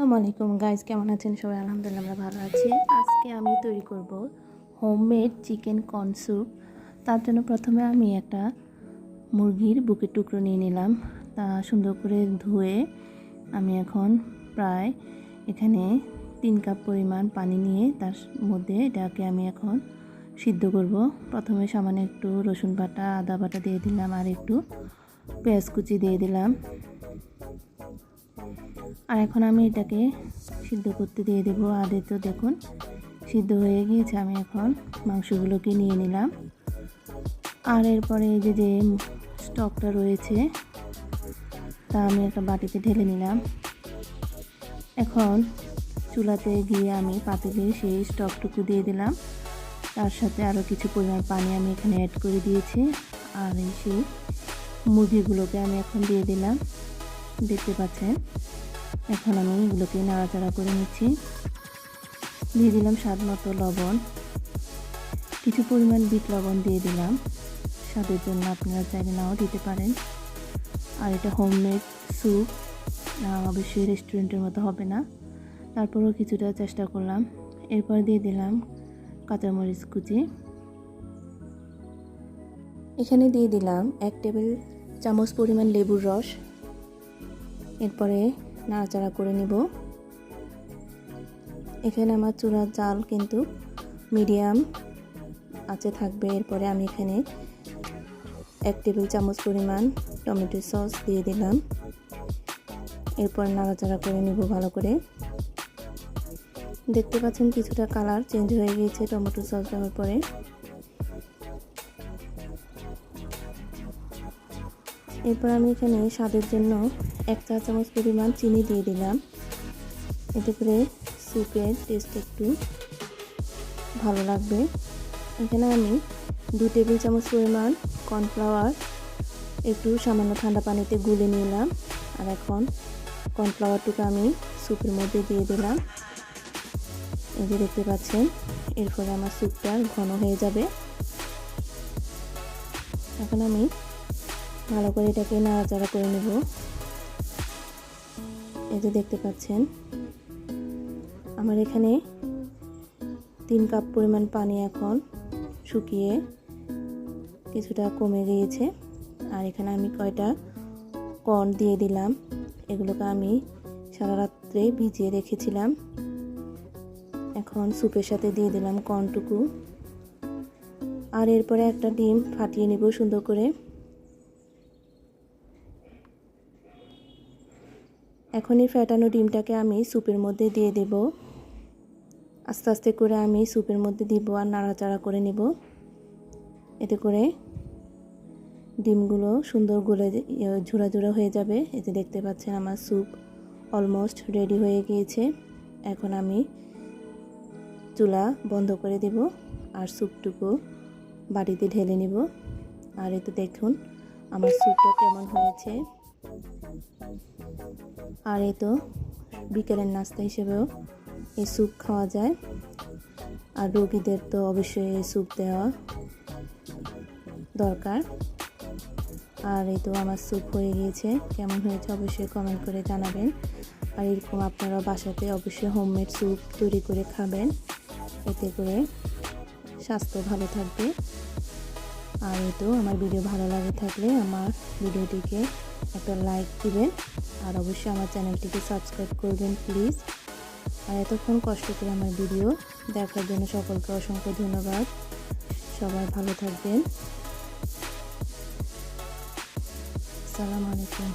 আসসালামু আলাইকুম গাইস, কেমন আছেন সবাই? আলহামদুলিল্লাহ আমরা ভালো আছি। আজকে আমি তৈরি করব হোমমেড চিকেন কর্ন স্যুপ। তার জন্য প্রথমে আমি একটা মুরগির বুকের টুকরো নিয়ে নিলাম। তা সুন্দর করে ধুয়ে আমি এখন প্রায় এখানে 3 কাপ পরিমাণ পানি নিয়ে তার মধ্যে এটাকে আমি এখন সিদ্ধ করব। প্রথমে সামান্য একটু রসুন বাটা, আদা বাটা দিয়ে দিলাম, আর একটু পেঁয়াজ কুচি দিয়ে দিলাম। আর এখন আমি এটাকে সিদ্ধ করতে দিয়ে দেব। আর তো দেখুন সিদ্ধ হয়ে গিয়েছে। আমি এখন মাংসগুলোকে নিয়ে নিলাম। আর এরপরে এই যে স্টকটা রয়েছে তা আমি একটা বাটিতে ঢেলে নিলাম। এখন চুলাতে গিয়ে আমি পাতিলে সেই স্টকটুকু দিয়ে দিলাম। তার সাথে আরও কিছু পরিমাণ পানি আমি এখানে অ্যাড করে দিয়েছি। আর সেই মুরগিগুলোকে আমি এখন দিয়ে দিলাম, দেখতে পাচ্ছেন। এখন আমি এগুলোকে নাড়াচাড়া করে নিচ্ছি। দিয়ে দিলাম স্বাদ মতো লবণ, কিছু পরিমাণ বিট লবণ দিয়ে দিলাম স্বাদের জন্য, আপনারা চাইলে নাও দিতে পারেন। আর এটা হোমমেড স্যুপ, অবশ্যই রেস্টুরেন্টের মতো হবে না, তারপরেও কিছুটা চেষ্টা করলাম। এরপর দিয়ে দিলাম কাঁচামরিচ কুচি। এখানে দিয়ে দিলাম 1 টেবিল চামচ পরিমাণ লেবুর রস। এরপরে নাড়াচাড়া করে নিব। এখানে আমার চুলার জাল কিন্তু মিডিয়াম আঁচে থাকবে। এরপরে আমি এখানে 1 টেবিল চামচ পরিমাণ টমেটো সস দিয়ে দিলাম। এরপর নাড়াচাড়া করে নিব ভালো করে। দেখতে পাচ্ছেন কিছুটা কালার চেঞ্জ হয়ে গিয়েছে টমেটো সস দেওয়ার পরে। এরপর আমি এখানে স্বাদের জন্য 1 চা চামচ পরিমাণ চিনি দিয়ে দিলাম। এতে করে স্যুপের টেস্ট একটু ভালো লাগবে। এখানে আমি 2 টেবিল চামচ পরিমাণ কর্নফ্লাওয়ার একটু সামান্য ঠান্ডা পানিতে গুলে নিলাম। আর এখন কর্নফ্লাওয়ারটুকু আমি স্যুপের মধ্যে দিয়ে দিলাম। এই যে দেখতে পাচ্ছেন, এর ফলে আমার স্যুপটা ঘন হয়ে যাবে। এখন আমি ভালো করে এটাকে নাড়াচাড়া করে নেব। এই যে দেখতে পাচ্ছেন আমার এখানে 3 কাপ পরিমাণ পানি এখন শুকিয়ে কিছুটা কমে গিয়েছে। আর এখানে আমি কয়টা কর্ন দিয়ে দিলাম। এগুলোকে আমি সারা রাত্রে ভিজিয়ে রেখেছিলাম। এখন স্যুপের সাথে দিয়ে দিলাম কর্নটুকু। আর এরপরে একটা ডিম ফাটিয়ে নিব সুন্দর করে। এখন এই ফ্যাটানো ডিমটাকে আমি স্যুপের মধ্যে দিয়ে দেব। আস্তে আস্তে করে আমি স্যুপের মধ্যে দিব আর নাড়াচাড়া করে নেব। এতে করে ডিমগুলো সুন্দর গলে ঝুরা ঝুরা হয়ে যাবে। এতে দেখতে পাচ্ছেন আমার স্যুপ অলমোস্ট রেডি হয়ে গিয়েছে। এখন আমি চুলা বন্ধ করে দেব আর স্যুপটুকু বাটিতে ঢেলে নেব। আর এতে দেখুন আমার স্যুপটা কেমন হয়েছে। আর এই তো বিকেলের নাস্তা হিসেবেও এই স্যুপ খাওয়া যায়। আর রোগীদের তো অবশ্যই এই স্যুপ দেওয়া দরকার। আর এই তো আমার স্যুপ হয়ে গিয়েছে। কেমন হয়েছে অবশ্যই কমেন্ট করে জানাবেন। আর এরকম আপনারা বাসাতে অবশ্যই হোমমেড স্যুপ তৈরি করে খাবেন, এতে করে স্বাস্থ্য ভালো থাকবে। আর এই তো আমার ভিডিও ভালো লাগে থাকলে আমার ভিডিওটিকে একটা লাইক দিবেন। আর অবশ্যই আমার চ্যানেলটিকে সাবস্ক্রাইব করবেন প্লিজ। আর এতক্ষণ কষ্ট করে আমার ভিডিও দেখার জন্য সকলকে অসংখ্য ধন্যবাদ। সবাই ভালো থাকবেন। আসসালামু আলাইকুম।